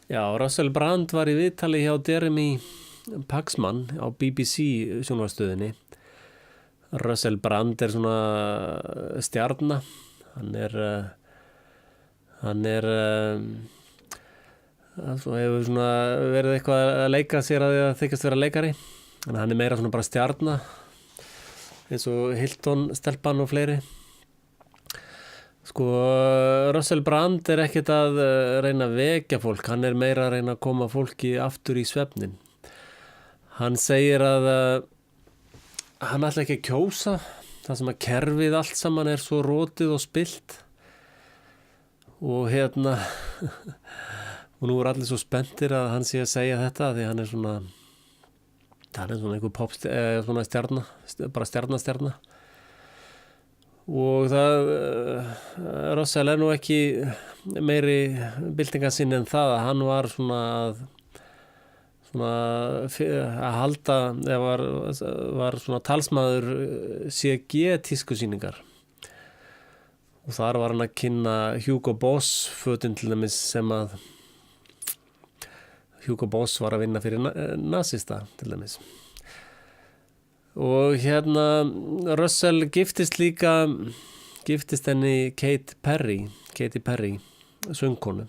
Já, Russell Brand var í viðtali hjá Jeremy Paxman á BBC sjónvarpsstöðinni. Russell Brand svona stjarna. Hann svo hefur svona verið eitthvað að leika sér að því að þykjast vera leikari. Þannig að hann meira svona bara stjarna, eins og Hilton, stelpan og fleiri. Sko, Russell Brand ekkert að reyna að vekja fólk, hann meira að reyna að koma fólki aftur í svefnin. Hann segir að hann ætla ekki að kjósa, það sem að kerfið allt saman svo rotið og spillt. Og og nú allir svo spenntir að hann sé að segja þetta, því hann svona einhver svona stjarna, bara stjarna. Og það Russell nú ekki meiri byltingarsinn en það að hann var svona að halda var svona talsmaður CG tískusýningar. Og þar var hann að kynna Hugo Boss fötin til dæmis, sem að Hugo Boss var að vinna fyrir nasista til dæmis. Og Russell giftist henni Katy Perry, söngkonu.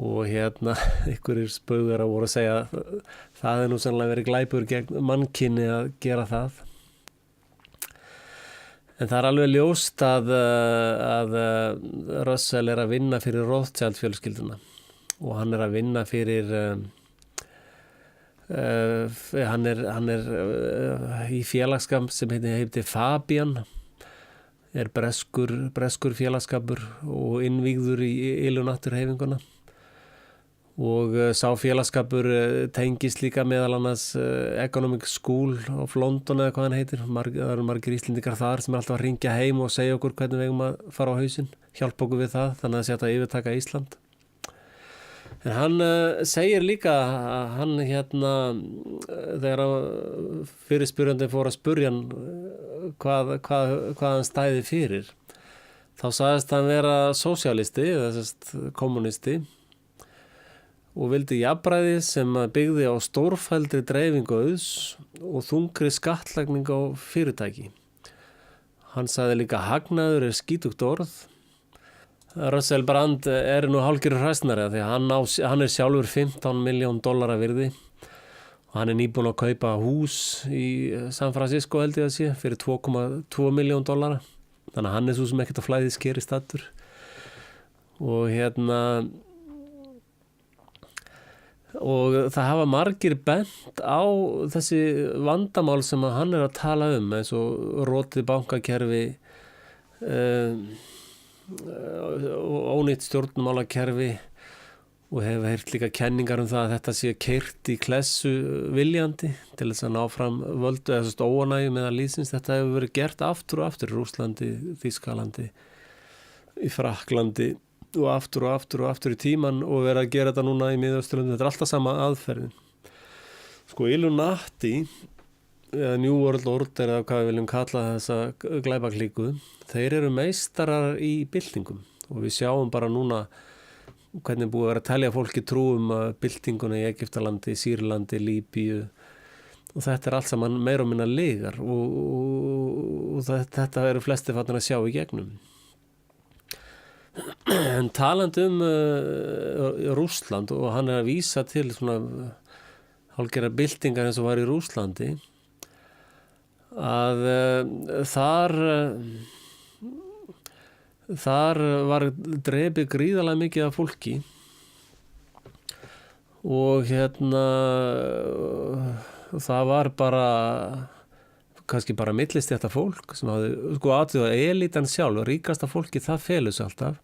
Og einhverjir spaugar voru að segja það nú sannlega verið glæpur gegn mannkyni að gera það. En það alveg ljóst að Russell að vinna fyrir Rothschild fjölskylduna, og hann að vinna fyrir hann í félagsskap sem heitir Fabian, breskur félagsskapur og innvígður í Illuminatur-hreyfinguna. Og sá félagsskapur tengist líka meðal annars Economic School of London eða hvað hann heitir. Það margir Íslendingar þar sem alltaf að ringja heim og segja okkur hvernig við eigum að fara á hausinn, hjálpa okkur við það, þannig að sé að yfirtaka Ísland. En hann segir líka að hann þegar fyrirspyrjandi fór að spurja hann hvað hann stæði fyrir, þá sagðist hann vera sósíalisti eða kommunisti og vildi jafnræði sem byggði á stórfældri dreifingu auðs og þungri skattlagning á fyrirtæki. Hann sagði líka hagnaður skítugt orð. Russell Brand nú hálfgerður hræsnari, því að hann sjálfur $15 million virði og hann nýbúinn að kaupa hús í San Francisco held ég að sé fyrir $2,2 million. Þannig að hann svo sem ekkert að flæði skeri staddur. Og það hafa margir bent á þessi vandamál sem að hann að tala eins og rotið bankakerfi, ónýtt stjórnmálakerfi, og hefur heyrt líka kenningar það að þetta sé keyrt í klessu viljandi til þess að ná fram völdu eða óánægju meðal lýðsins. Þetta hefur verið gert aftur og aftur í Rússlandi, Þýskalandi, í Frakklandi og aftur í tíman, og verið að gera þetta núna í Miðausturlöndum. Þetta alltaf sama aðferðin. Sko, Illuminati eða New World Order eða hvað við viljum kalla þessa glæpaklíku, þeir eru meistarar í byltingum, og við sjáum bara núna hvernig búið að vera að telja fólki trúum byltinguna í Egyptalandi, Sýrlandi, Líbíu, og þetta allt saman meira og minna lygar, og þetta eru flestir farnir að sjá í gegnum. En talandi Rússland, og hann að vísa til svona hálfgerðar byltingar eins og var í Rússlandi, að þar var drepið gríðarlega mikið af fólki, og það var bara kannski bara millistétta fólk sem hafði aðtöðu að elítan sjálf, ríkasta fólki, það felur sig alltaf,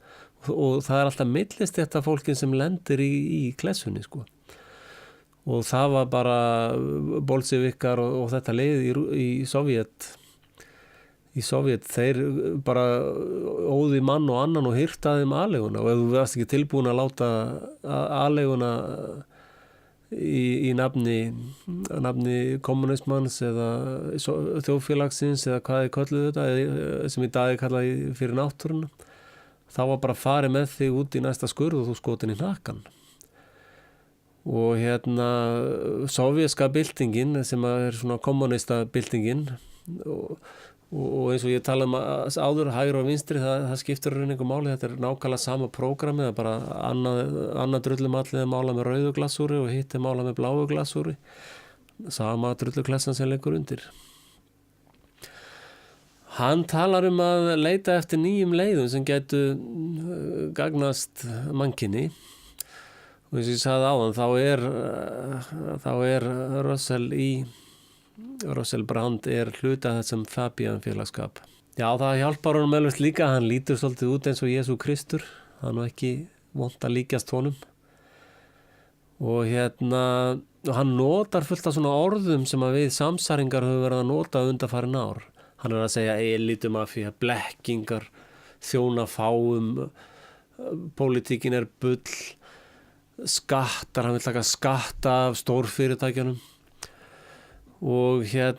og það alltaf millistétta fólkin sem lendir í klessunni, og það var bara bolsjevikar og þetta leið í Sovjet, þeir bara óði mann og annan og hirtaði aðleguna, og ef þú varst ekki tilbúin að láta aðleguna í nafni kommunismans eða þjóðfélagsins eða hvað kölluðu þetta, sem í dag kallaði fyrir náttúruna, þá var bara farið með þig út í næsta skurð og þú skotin í hnakkan. og sovjerska byltingin sem svona kommunista byltingin og eins og ég tala áður hægri og vinstri, það skiptir einhver máli, þetta nákvæmlega sama prógrami, það bara annað drullumallið mála með rauðu glasúri og hitt mála með bláu glasúri, sama drulluklessan sem leikur undir. Hann talar að leita eftir nýjum leiðum sem gætu gagnast mannkyni og eins og ég sagði áðan þá er Russell Brand hluta þessum Fabian félagskap. Já, það hjálpar honum meðlust líka, hann lítur svolítið út eins og Jesú Kristur, hann ekki vont að líkjast honum og hann notar fullt af svona orðum sem að við samsæringar höfum verið að nota undanfarin ár. Hann að segja elitumafía, blekkingar, þjóna fáum, pólitíkin bull, skattar, hann vil taka skatta af stórfyrirtækjunum og þegar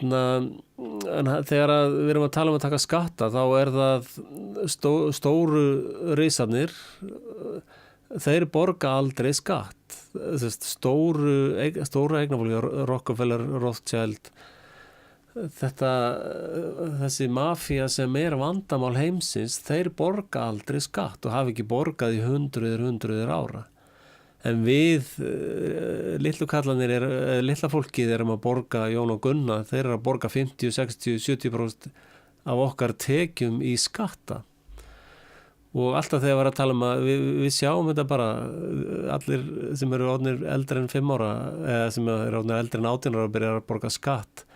við erum að tala að taka skatta þá það stóru risarnir, þeir borga aldrei skatt. Stóru eignafólki, Rockefeller, Rothschild, þessi mafía sem vandamál heimsins, þeir borga aldrei skatt og hafa ekki borgað í hundruðir ára. En við, litlu kallanir, litla fólkið erum að borga, Jón og Gunna, þeir eru að borga 50, 60, 70% af okkar tekjum í skatta. Og alltaf þegar að tala að við sjáum þetta bara, allir sem eru orðnir eldri en 5 ára, eða sem eru orðnir eldri en 18 ára að byrja að borga skatt,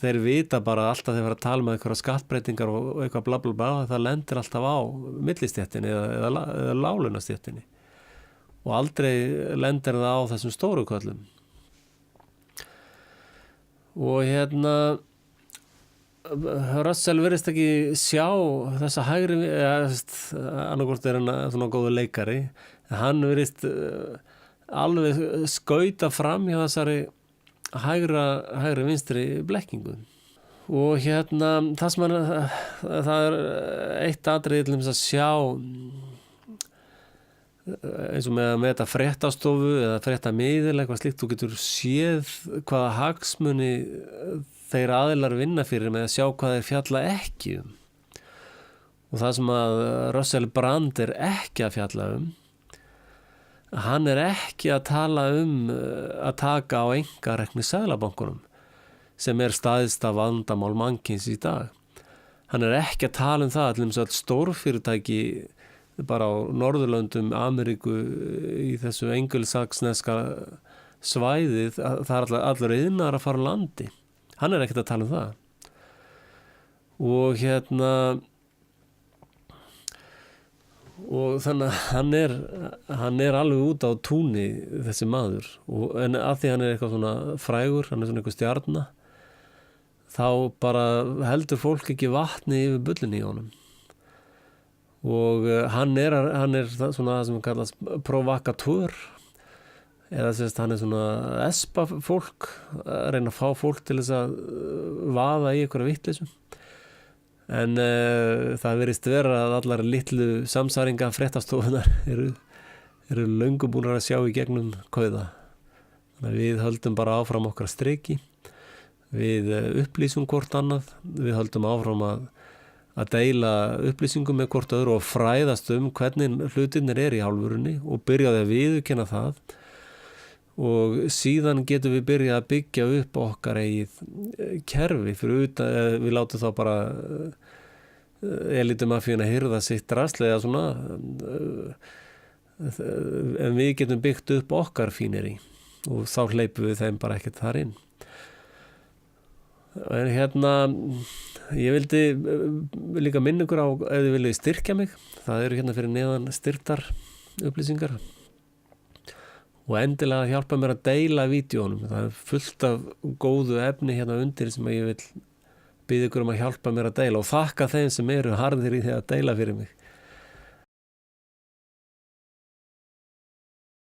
þeir vita bara alltaf þegar að tala einhverja skattbreytingar og eitthvað bla bla bla, það lendir alltaf á millistéttinni eða láglaunastéttinni. Og aldrei lendir það á þessum stóru köllum. Og Russell virðist ekki sjá þessa hægri, annarkvort hann svona góður leikari, en hann virðist alveg skauta fram hjá þessari hægri vinstri blekkingu. Og það sem það eitt atriði til að sjá eins og með þetta fréttastofu eða fréttamiðil, eitthvað slíkt, þú getur séð hvaða hagsmuni þeir aðilar vinna fyrir með að sjá hvað þeir fjalla ekki og það sem að Russell Brand ekki að fjalla hann ekki að tala að taka á einkarekni seðlabankunum sem staðista vandamál mannkyns í dag. Hann ekki að tala það til að stórfyrirtæki bara á Norðurlöndum, Ameríku, í þessu engilsaxneska svæðið, það allir iðnar að fara á landi. Hann ekkert að tala það. Og og þannig að hann alveg út á túni, þessi maður. En að því hann eitthvað svona frægur, hann svona eitthvað stjarna, þá bara heldur fólk ekki vatni yfir bullinni í honum. Og hann svona það sem kallast provokatör eða hann svona espa fólk, að reyna að fá fólk til þess að vaða í einhverja vitleysu. En það virðist vera að allar litlu samsæringa fréttastofunar eru löngu búnar að sjá í gegnum kauða. Þannig að við höldum bara áfram okkar striki, við upplýsum hvort annað, við höldum áfram að deila upplýsingum með hvort öðru og fræðast hvernig hlutirnir í hálfurunni og byrjaði að viðurkenna það og síðan getum við byrjað að byggja upp okkar eigið kerfi fyrir utan, við látum þá bara elitumafíuna hirða sitt draslega svona en við getum byggt upp okkar fínir og þá hleypum við þeim bara ekkert þar inn. En ég vildi líka minna ykkur á ef þið viljið styrkja mig, það eru fyrir neðan styrktar upplýsingar og endilega hjálpa mér að deila vídeónum, það fullt af góðu efni undir sem ég vil biðja ykkur að hjálpa mér að deila og þakka þeim sem eru harðir í því að deila fyrir mig.